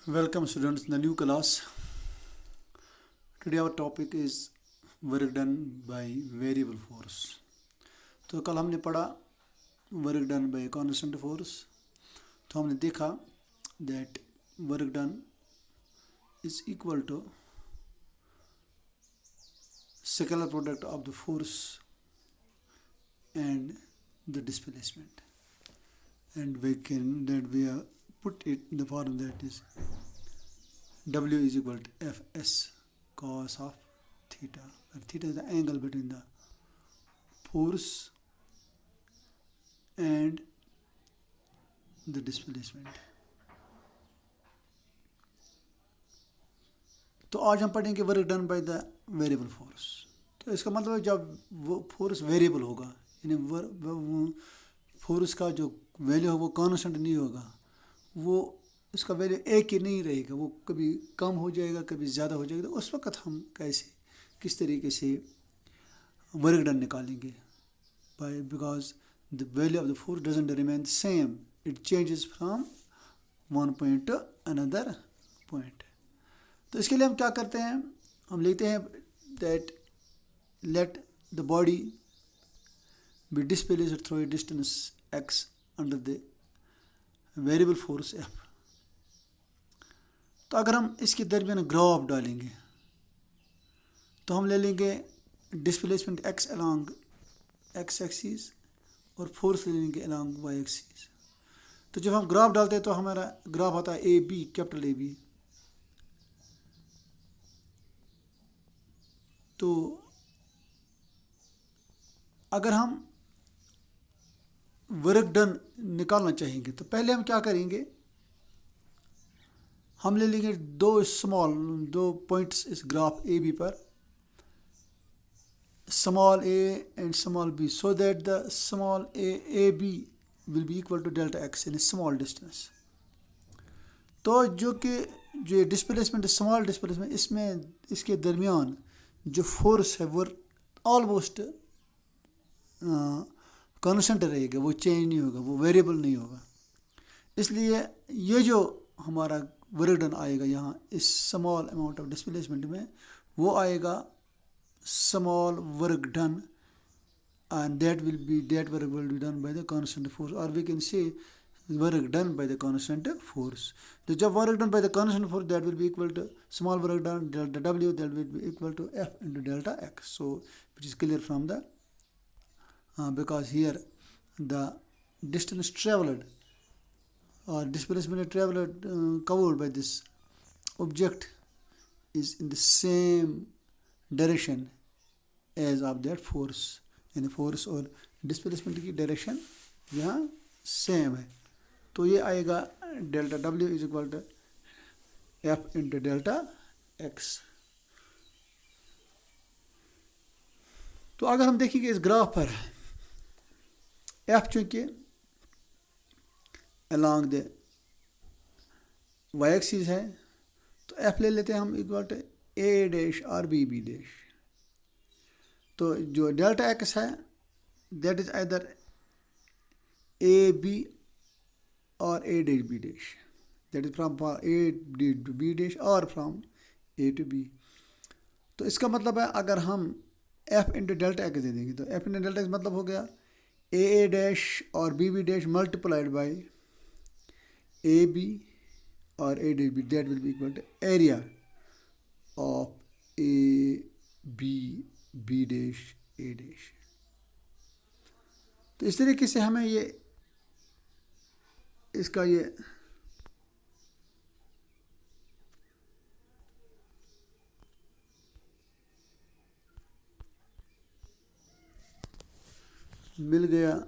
Welcome students in the new class. Today our topic is work done by variable force. तो कल हमने पढ़ा work done by constant force. तो हमने देखा that work done is equal to scalar product of the force and the displacement, and we have put it in the form that is W is equal to Fs cos of theta, where theta is the angle between the force and the displacement. तो आज हम पढ़ेंगे work done by the variable force. तो इसका मतलब है जब वो फोर्स वेरिएबल होगा, यानी फोर्स का जो वैल्यू है वो कांस्टेंट नहीं होगा, वो इसका वैल्यू एक ही नहीं रहेगा, वो कभी कम हो जाएगा कभी ज़्यादा हो जाएगा. तो उस वक्त हम किस तरीके से वर्क डन निकालेंगे, because the value of the force doesn't remain same, it changes from one point two another point. तो इसके लिए हम क्या करते हैं, हम लेते हैं that let the body be displaced through a distance x under the variable force f. तो अगर हम इसके दरमियान ग्राफ डालेंगे तो हम ले लेंगे displacement x along x axis और फोर्स ले लेंगे अलॉन्ग y एक्सिस. तो जब हम ग्राफ डालते हैं तो हमारा ग्राफ आता है AB, कैपिटल AB. तो अगर हम वर्क डन निकालना चाहेंगे तो पहले हम क्या करेंगे, हम ले लेंगे दो पॉइंट्स इस ग्राफ ए बी पर, small A and small B, so that the small A B will be equal to delta x in small distance. तो जो डिस्प्लेसमेंट स्मॉल डिस्प्लेसमेंट, इसमें इसके दरमियान जो फोर्स है वो ऑलमोस्ट कांस्टेंट रहेगा, वो चेंज नहीं होगा, वो वेरिएबल नहीं होगा. इसलिए ये जो हमारा वर्क डन आएगा यहाँ इस स्मॉल अमाउंट ऑफ डिस्प्लेसमेंट में, वो आएगा small work done, and that work will be done by the constant force, or we can say work done by the constant force. तो जब work done by the constant force, that will be equal to small work done delta W, that will be equal to F into delta X. So which is clear from the because here the distance traveled or displacement traveled covered by this object is in the same direction as of that force, यानी force और displacement की direction यहाँ same है. तो ये आएगा delta W is equal to F into delta X. तो अगर हम देखेंगे इस ग्राफ पर F चूँकि अलॉन्ग द y एक्सिस है, तो F ले लेते हैं हम इक्वल टू A डैश और B डैश. तो जो डेल्टा एक्स है that is either A B और A dash B dash, that is from A to B dash और फ्रॉम ए टू बी. तो इसका मतलब है अगर हम एफ इंटू डेल्टा एक्स दे देंगे तो एफ इंटू डेल्टा एक्स मतलब हो गया ए डैश और B dash multiplied by A B और A dash B, that will be equal to area of A B dash A dash. तो इस तरीके से हमें ये इसका ये मिल गया.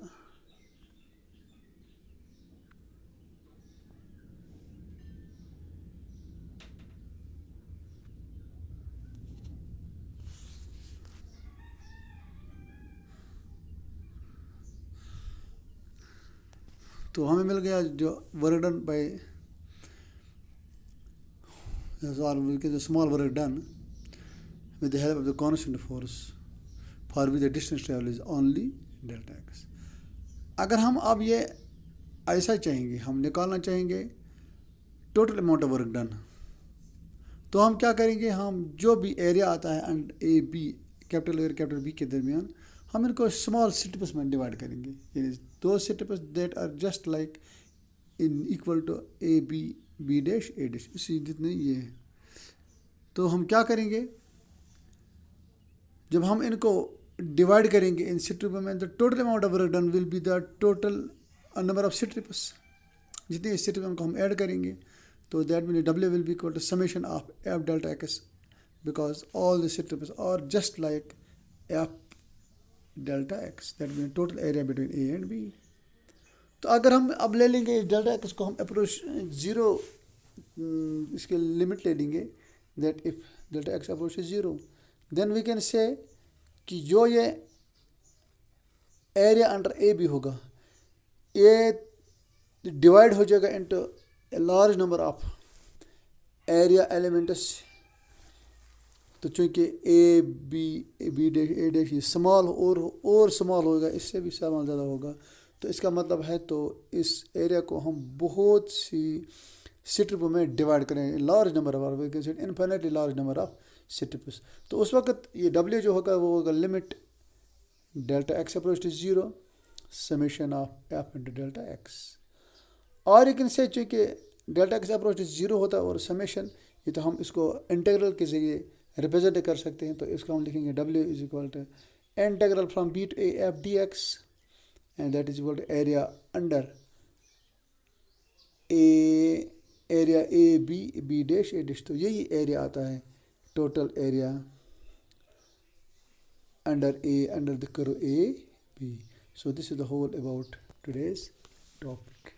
तो हमें मिल गया जो work done by small work done with the help of the constant force for which the distance travel is only delta x. अगर हम अब ये ऐसा चाहेंगे, हम निकालना चाहेंगे total amount of work done. तो हम क्या करेंगे, हम जो भी एरिया आता है and A B, capital A और कैपिटल बी के दरमियान, हम इनको स्मॉल स्टेप्स में डिवाइड करेंगे, यानी दो steps that are just like in equal to A B dash A dash, इसी जितने ये है। तो हम क्या करेंगे, जब हम इनको डिवाइड करेंगे इन स्ट्रिप में, the total amount of work done will be the total number of strips, जितने स्ट्रिप को हम ऐड करेंगे, तो that mean W will be equal to summation of F delta x, because all the strips are just like F delta x, that mean total area between A and B. तो अगर हम अब ले लेंगे delta x को, हम approach zero, इसके limit ले लेंगे, that if delta x approach zero, then we can say कि जो ये एरिया अंडर ए बी होगा, ये डिवाइड हो जाएगा into a large number of area elements. तो चूँकि बी डैश ए डैश ये स्मॉल और स्मॉल होगा, इससे भी स्मॉल ज़्यादा होगा, तो इसका मतलब है तो इस एरिया को हम बहुत सी स्ट्रिप में डिवाइड करें, large number of, infinitely large number of strips. तो उस वक्त ये W जो होगा वो होगा limit delta x approach to zero summation of F into delta x. और लेकिन से चूँकि delta x approach to zero होता है और समेशन, ये तो हम इसको इंटीग्रल के जरिए रिप्रेजेंट कर सकते हैं। तो इसको हम लिखेंगे W is equal to integral from B to A F d x, and that is equal to area under area A B dash A dash. तो यही एरिया आता है total area under the curve A B. So this is the whole about today's topic.